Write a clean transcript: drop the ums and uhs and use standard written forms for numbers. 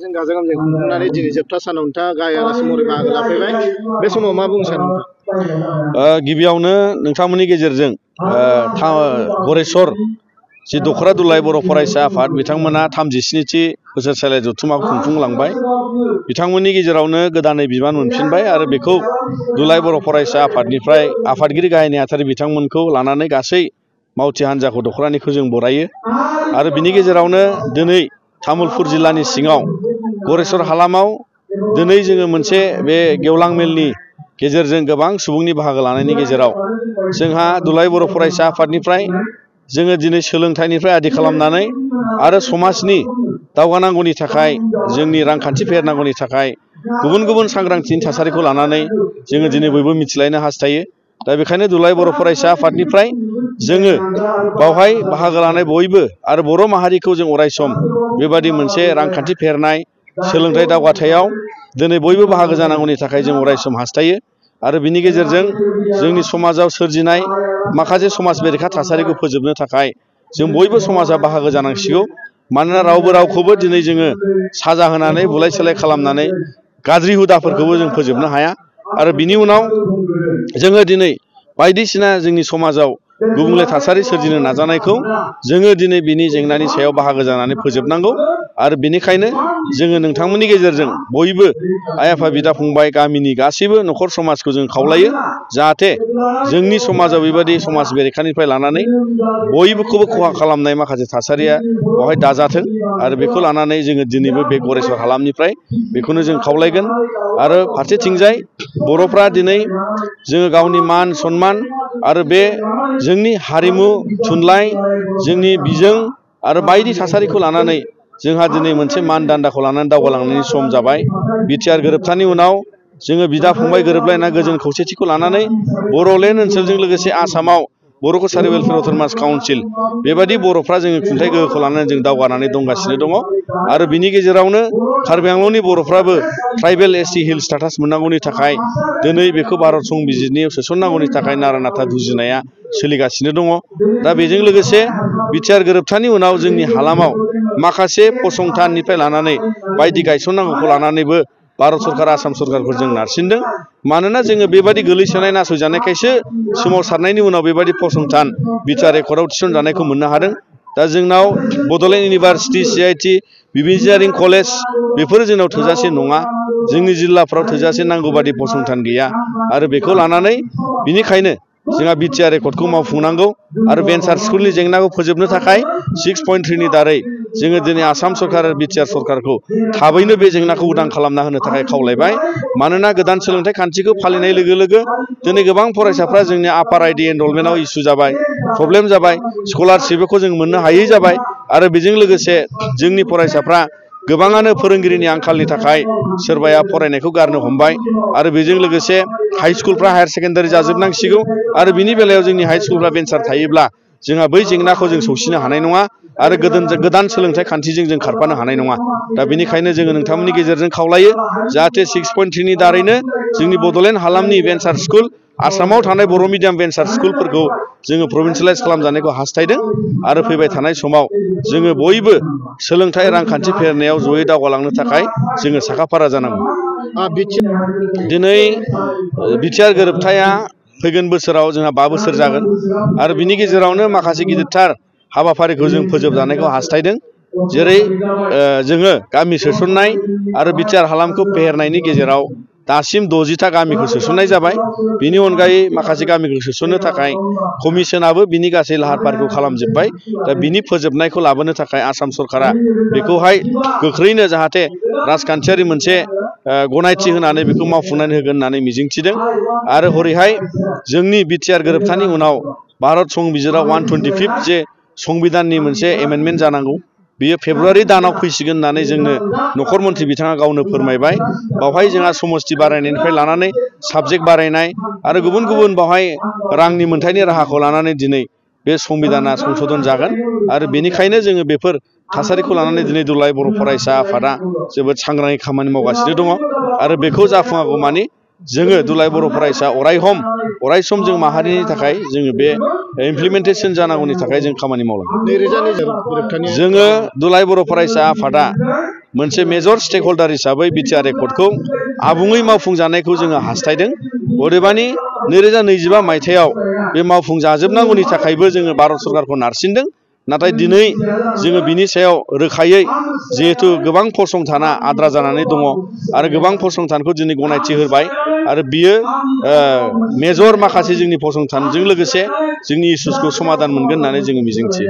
जों गाजा गोमजायै खुंफुंनानै दिनै जोबथा सानाव नोंथाङा गाहाय आलासि महरै बाहागो लाफैबाय। बे समाव मा बुंनो सानो नोंथां? गिबियावनो नोंथांमोननि गेजेरजों गरेस्वर जि दख'रा दुलाय बर' फरायसा आफाद बिथांमोना 37थि बोसोरसालि जथुम्माखौ खुंफुंलांबाय। बिथांमोननि गेजेरावनो गोदानै बिबान मोनफिनबाय आरो बेखौ दुलाय बर' फरायसा आफादनिफ्राय आफादगिरि गाहाय नेहाथारि बिथांमोनखौ लानानै गासै मावथि हान्जाखौ दख'रानिखौ जों बरायो। आरो बिनि गेजेरावनो दिनै तामुलपुर जिल्लानि सिङाव गरेस्वर हालामाव दिनै जोङो मोनसे बे गेवलां मेलनि गेजेरजों गोबां सुबुंनि बाहागो लानायनि गेजेराव जोंहा दुलाय बर' फरायसा आफादनिफ्राय जोङो दिनै सोलोंथाइनिफ्राय आदि खालामनानै आरो समाजनि दावगानांगौनि थाखाय जोंनि रांखान्थि फेहेरनांगौनि थाखाय गुबुन गुबुन सांग्रांथिनि थासारिखौ लानानै जोङो दिनै बयबो मिथिलायनो हास्थायो। दा बेखायनो दुलाय बर' फरायसा आफादनिफ्राय जोङो बावहाय बाहागो लानाय बयबो आरो बर' माहारिखौ जों अरायसम बेबादि मोनसे रांखान्थि फेहेरनाय सोलोंथाइ दावगाथायाव दिनै बयबो बाहागो जानांगौनि थाखाय जों अरायसम हास्थायो। आरो बिनि गेजेरजों जोंनि समाजाव सोरजिनाय माखासे समाज बेरेखा थासारिखौ फोजोबनो थाखाय जों बयबो समाजा बाहागो जानांसिगौ। मानोना रावबो रावखौबो दिनै जोङो साजा होनानै बुलाय सोलाय खालामनानै गाज्रि हुदाफोरखौबो जों फोजोबनो हाया। आरो बिनि उनाव जोङो दिनै बायदिसिना जोंनि समाजाव गुबुंले थासारि सोरजिनो नाजानायखौ जोङो दिनै बिनि जेंनानि सायाव बाहागो जानानै फोजोबनांगौ। आरो बेनिखायनो जोङो नोंथांमोननि गेजेरजों बयबो आइ आफा बिदा फंबाय गामिनि गासैबो न'खर समाजखौ जों खावलायो जाहाथे जोंनि समाजाव बेबायदि समाज बेरेखानिफ्राय लानानै बयबोखौबो खहा खालामनाय माखासे थासारिया बेवहाय दाजाथों। आरो बेखौ लानानै जोङो दिनैबो बे गरेस्वर हालामनिफ्राय बेखौनो जों खावलायगोन। आरो फारसेथिंजाय बर'फ्रा दिनै जोङो गावनि मान सन्मान आरो बे जोंनि हारिमु थुनलाइ जोंनि बिजों आरो बायदि थासारिखौ लानानै जोंहा दिनै मोनसे मानदान्दाखौ लानानै दावगालांनायनि सम जाबाय। बिटिआर गोरोबथानि उनाव जोङो बिदा फंबाय गोरोबलायना गोजोन खौसेथिखौ लानानै बर'लेण्ड ओनसोलजों लोगोसे आसामाव बर' कसारि वेलफेयार अथ'नमास काउन्सिल बेबायदि बर'फ्रा जोङो खुंथाइ गोहोखौ लानानै जों दावगानानै दंगासिनो दङ। आरो बिनि गेजेरावनो कार्बि आंलंनि बर'फ्राबो ट्राइबेल एससि हिल स्टेटास मोननांगौनि थाखाय दिनै बेखौ भारत संबिजिरनियाव सोसननांगौनि थाखाय नारा नाथा जुजिनाया सोलिगासिनो दङ। दा बेजों लोगोसे बिटिआर गोरोबथानि उनाव जोंनि हालामाव माखासे फसंथाननिफ्राय लानानै बायदि गायसननांगौखौ लानानैबो भारत सरकार आसाम सरकारखौ जों नारसिनदों। मानोना जोङो बेबायदि गोलैसोनाय नासयजानायखायसो सोमावसारनायनि उनाव बेबायदि फसंथान बिटिआर एकर्डआव थिसनजानायखौ मोननो हादों। दा जोंनाव बड'लेण्ड इउनिभारसिटि सिआइटि बिबिजियारिं कलेज बेफोरो जोंनाव थोजासे नङा। जोंनि जिल्लाफ्राव थोजासे नांगौ बादि फसंथान गैया। आरो बेखौ लानानै बिनिखायनो जोंहा बिटिआर एकर्डखौ मावफुंनांगौ। आरो भेन्सार स्कुलनि जेंनाखौ फोजोबनो थाखाय 6.3नि दारै जोङो दिनै आसाम सरकार आरो बिटिआर सरकारखौ थाबैनो बे जेंनाखौ उदां खालामना होनो थाखाय खावलायबाय। मानोना गोदान सोलोंथाइ खान्थिखौ फालिनाय लोगो लोगो दिनै गोबां फरायसाफ्रा जोंनि आपार आइडि एनरलमेन्टआव इसु जाबाय, प्रब्लेम जाबाय, स्कलारशिपखौ जों मोननो हायै जाबाय। आरो बेजों लोगोसे जोंनि फरायसाफ्रा गोबाङानो फोरोंगिरिनि आंखालनि थाखाय सोरबाया फरायनायखौ गारनो हमबाय। आरो बेजों लोगोसे हाइ स्कुलफ्रा हायार सेकेन्डारि जाजोबनांसिगौ। आरो बिनि बेलायाव जोंनि हाइ स्कुलफ्रा भेन्सार थायोब्ला जोंहा बै जेंनाखौ जों सौसिनो हानाय नङा। आरो गोदान सोलोंथाइ खान्थिजों जों खारफानो हानाय नङा। दा बेनिखायनो जोङो नोंथांमोननि गेजेरजों खावलायो जाहाथे 6.3नि दारैनो जोंनि बड'लेण्ड हालामनि भेन्सार स्कुल आसामाव थानाय बर' मिडियाम भेन्सार स्कुलफोरखौ जोङो प्रभिन्सियेलाइज खालामजानायखौ हास्थायदों। आरो फैबाय थानाय समाव जोङो बयबो सोलोंथाइ रांखान्थि फेहेरनायाव जयै दावगालांनो थाखाय जोङो साखाफारा जानांगौ। दिनै बिटिआर गोरोबथाया फैगोन बोसोराव जोंहा 5 बोसोर जागोन। आरो बिनि गेजेरावनो माखासे गिदिरथार हाबाफारिखौ जों फोजोबजानायखौ हास्थायदों। जेरै जोङो गामि सोसननाय आरो बिटिआर हालामखौ फेहेरनायनि गेजेराव दासिम 60था गामिखौ सोसननाय जाबाय। बिनि अनगायै माखासे गामिखौ सोसननो थाखाय कमिसनाबो बिनि गासै लाहार फाहारखौ खालामजोब्बाय। दा बिनि फोजोबनायखौ लाबोनो थाखाय आसाम सरकारा बेखौहाय गोख्रैनो जाहाथे राजखान्थियारि मोनसे गनायथि होनानै बेखौ मावफुंनानै होगोन होननानै मिजिंथिदों। आरो हरैहाय जोंनि बिटिआर गोरोबथानि उनाव भारत संबिजिराव 125 जे संबिधाननि मोनसे एमेन्डमेन्ट जानांगौ बियो फेब्रुवारि दानाव फैसिगोन होननानै जोंनो नखर मन्थ्रि बिथाङा गावनो फोरमायबाय। बावहाय जोंहा समस्ति बारायनायनिफ्राय लानानै साबजेक्ट बारायनाय आरो गुबुन गुबुन बावहाय रांनि मोनथायनि राहाखौ लानानै दिनै बे संबिधाना संशोधन जागोन। आरो बेनिखायनो जोङो बेफोर थासारिखौ लानानै दिनै दुलाय बर' फरायसा आफादा जोबोद सांग्राङै खामानि मावगासिनो दङ। आरो बेखौ जाफुङागौ मानि जोङो दुलाय बर' फरायसा अरायसम जों माहारिनि थाखाय जोङो बे इमप्लिमेन्टेसन जानांगौनि थाखाय जों खामानि मावलांगोन। जोङो दुलाय बर' फरायसा आफादा मोनसे मेजर स्टेक हल्डार हिसाबै बिटिआर एकर्डखौ आबुङै मावफुंजानायखौ जोङो हास्थायदों। अदेबानि 2025 मायथाइयाव बे मावफुंजाजोबनांगौनि थाखायबो जोङो भारत सरकारखौ नारसिनदों। नाथाय दिनै जोङो बिनि सायाव रोखायै जिहेतु गोबां फसंथाना आद्रा जानानै दङ आरो गोबां फसंथानखौ दिनै गनायथि होबाय आरो बियो मेजर माखासे जोंनि फसंथानजों लोगोसे जोंनि इसुसखौ समाधान मोनगोन होननानै जोङो मिजिंथियो।